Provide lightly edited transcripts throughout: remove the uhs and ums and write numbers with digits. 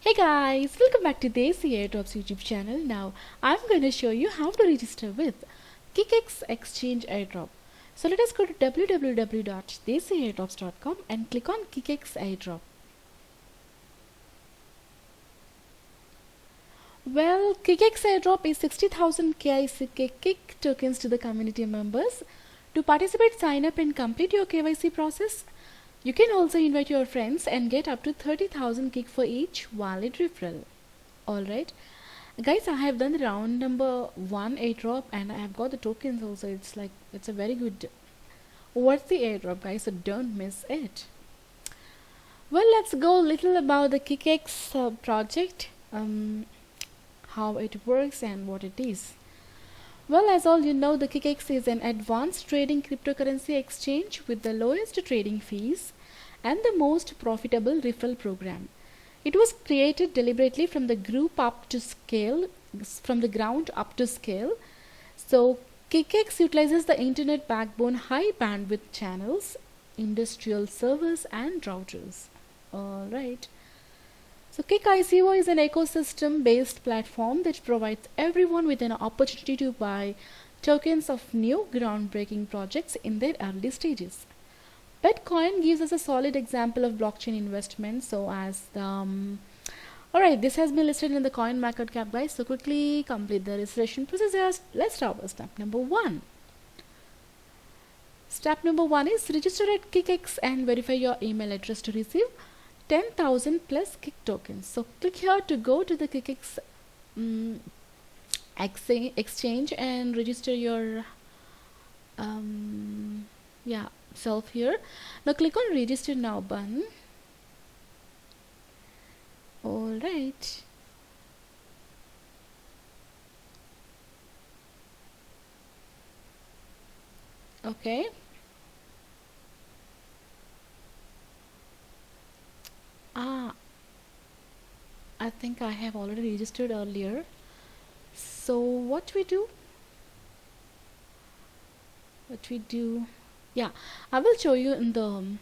Hey guys, welcome back to Desi Airdrops YouTube channel. Now I'm going to show you how to register with KickX Exchange Airdrop. So let us go to www.desiairdrops.com and click on KickX Airdrop. Well, KickX Airdrop is 60,000 KICK Kick tokens to the community members. To participate, sign up and complete your KYC process. You can also invite your friends and get up to 30,000 kick for each valid referral. Alright, guys, I have done the round number 1 airdrop and I have got the tokens also. It's a very good worthy airdrop, guys, so don't miss it. Well, let's go a little about the KickX project, how it works and what it is. Well, as all you know, the KickX is an advanced trading cryptocurrency exchange with the lowest trading fees and the most profitable referral program. It was created deliberately from the ground up to scale. So KickX utilizes the internet backbone high bandwidth channels, industrial servers and routers. Alright. So KickICO is an ecosystem-based platform that provides everyone with an opportunity to buy tokens of new groundbreaking projects in their early stages. Bitcoin gives us a solid example of blockchain investment. Alright, this has been listed in the CoinMarketCap, guys. So quickly complete the registration process. Let's start with step number 1. Step number 1 is register at KickX and verify your email address to receive 10,000 plus kick tokens. So click here to go to the KickX exchange and register your self here. Now click on register now button. Alright. Okay. I think I have already registered earlier. So what we do? Yeah, I will show you in the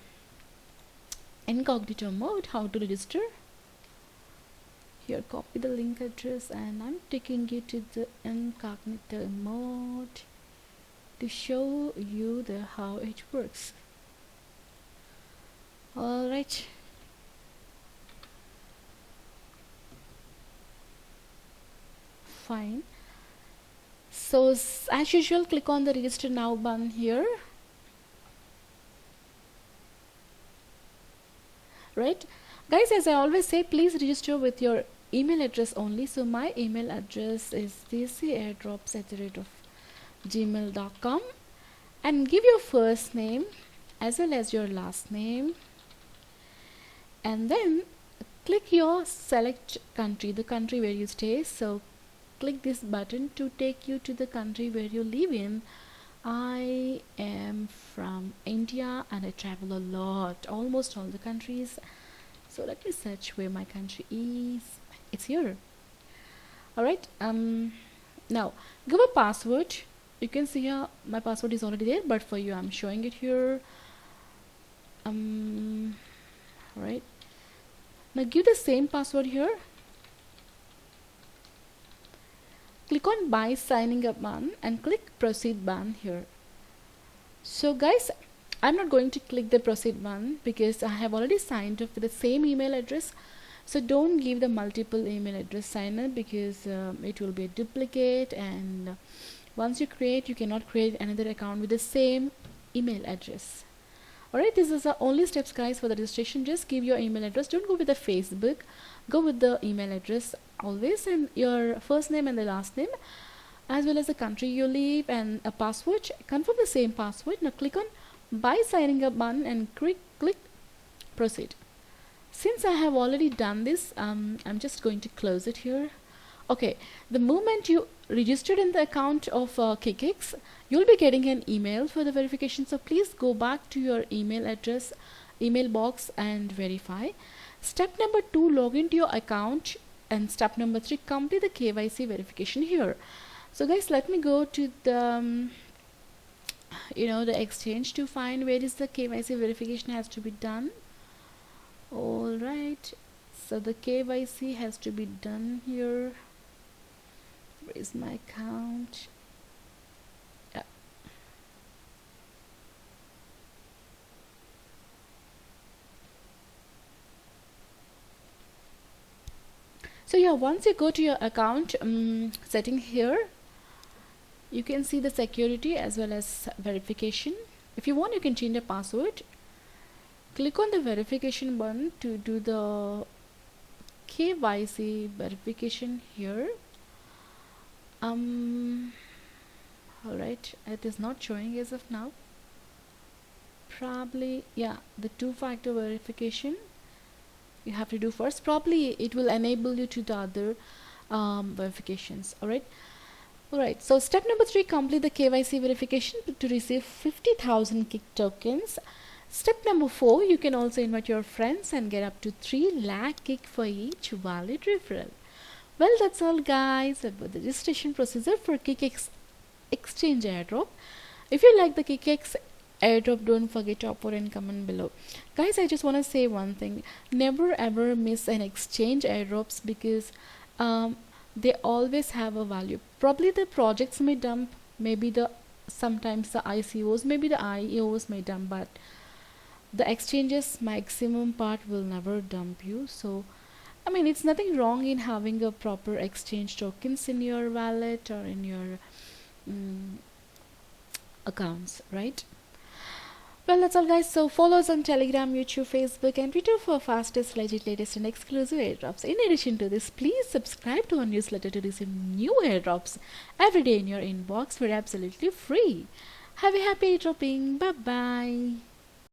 incognito mode how to register. Here, copy the link address and I'm taking you to the incognito mode to show you how it works. Alright. Fine. So as usual, click on the register now button here. Right, guys, as I always say, please register with your email address only. So my email address is desiairdrops@gmail.com and give your first name as well as your last name, and then click your select country, the country where you stay. So click this button to take you to the country where you live in. I am from India and I travel a lot, almost all the countries. So let me search where my country is. It's here. Alright, now give a password. You can see here my password is already there, but for you I'm showing it here. Alright, now give the same password here. Click on buy signing up button and click proceed button here. So guys, I'm not going to click the proceed button because I have already signed up with the same email address. So don't give the multiple email address sign up because it will be a duplicate, and once you cannot create another account with the same email address. Alright, this is the only steps, guys, for the registration. Just give your email address. Don't go with the Facebook, go with the email address always, and your first name and the last name as well as the country you live and a password. Confirm the same password. Now click on buy signing up button and click proceed. Since I have already done this, I'm just going to close it here. Okay, the moment you registered in the account of KickX, you'll be getting an email for the verification. So please go back to your email address, email box and verify. Step number 2, log into your account, and step number 3, complete the KYC verification here. So guys, let me go to the the exchange to find where is the KYC verification has to be done. Alright, So the KYC has to be done here. Where is my account? Yeah. So yeah, once you go to your account setting here, you can see the security as well as verification. If you want, you can change the password. Click on the verification button to do the KYC verification here. Alright, it is not showing as of now. Probably, yeah, the two-factor verification you have to do first. Probably it will enable you to the other verifications. Alright, so step number 3, complete the KYC verification to receive 50,000 kick tokens. Step number 4, you can also invite your friends and get up to 3 lakh kick for each valid referral. Well, that's all guys about the registration procedure for KickX exchange airdrop. If you like the KickX airdrop, don't forget to upvote and comment below. Guys, I just want to say one thing: never ever miss an exchange airdrops, because they always have a value. Probably the projects may dump, maybe sometimes the ICOs, maybe the IEOs may dump, but the exchanges maximum part will never dump you. So I mean, it's nothing wrong in having a proper exchange tokens in your wallet or in your accounts, right? Well, that's all guys. So follow us on Telegram, YouTube, Facebook and Twitter for fastest, legit, latest and exclusive airdrops. In addition to this, please subscribe to our newsletter to receive new airdrops every day in your inbox for absolutely free. Have a happy airdropping. Bye bye.